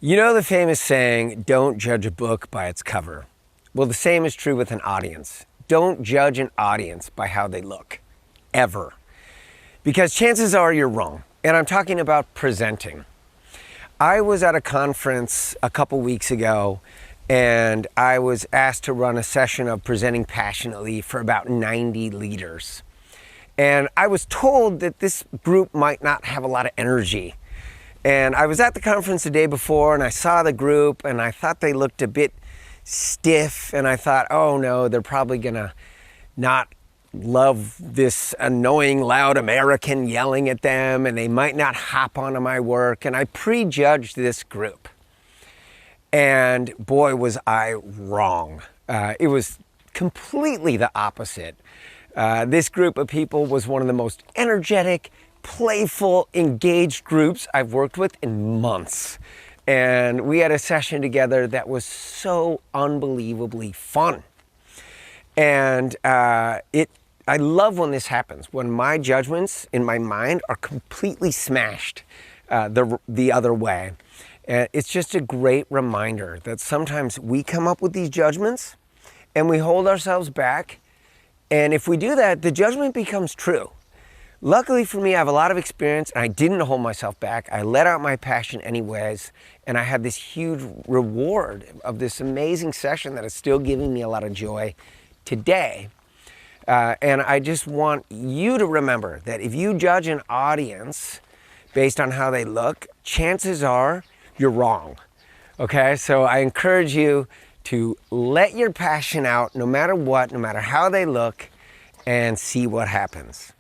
You know the famous saying, don't judge a book by its cover. Well, the same is true with an audience. Don't judge an audience by how they look, ever. Because chances are you're wrong. And I'm talking about presenting. I was at a conference a couple weeks ago, and I was asked to run a session of presenting passionately for about 90 leaders. And I was told that this group might not have a lot of energy. And I was at the conference the day before, and I saw the group, and I thought they looked a bit stiff, and I thought, oh no, they're probably gonna not love this annoying loud American yelling at them, and they might not hop onto my work. And I prejudged this group. And boy, was I wrong. It was completely the opposite. This group of people was one of the most energetic, playful, engaged groups I've worked with in months. And we had a session together that was so unbelievably fun. And I love when this happens, when my judgments in my mind are completely smashed the other way. And it's just a great reminder that sometimes we come up with these judgments and we hold ourselves back. And if we do that, the judgment becomes true. Luckily for me, I have a lot of experience, and I didn't hold myself back. I let out my passion anyways, and I had this huge reward of this amazing session that is still giving me a lot of joy today. And I just want you to remember that if you judge an audience based on how they look, chances are you're wrong. Okay, so I encourage you to let your passion out no matter what, no matter how they look, and see what happens.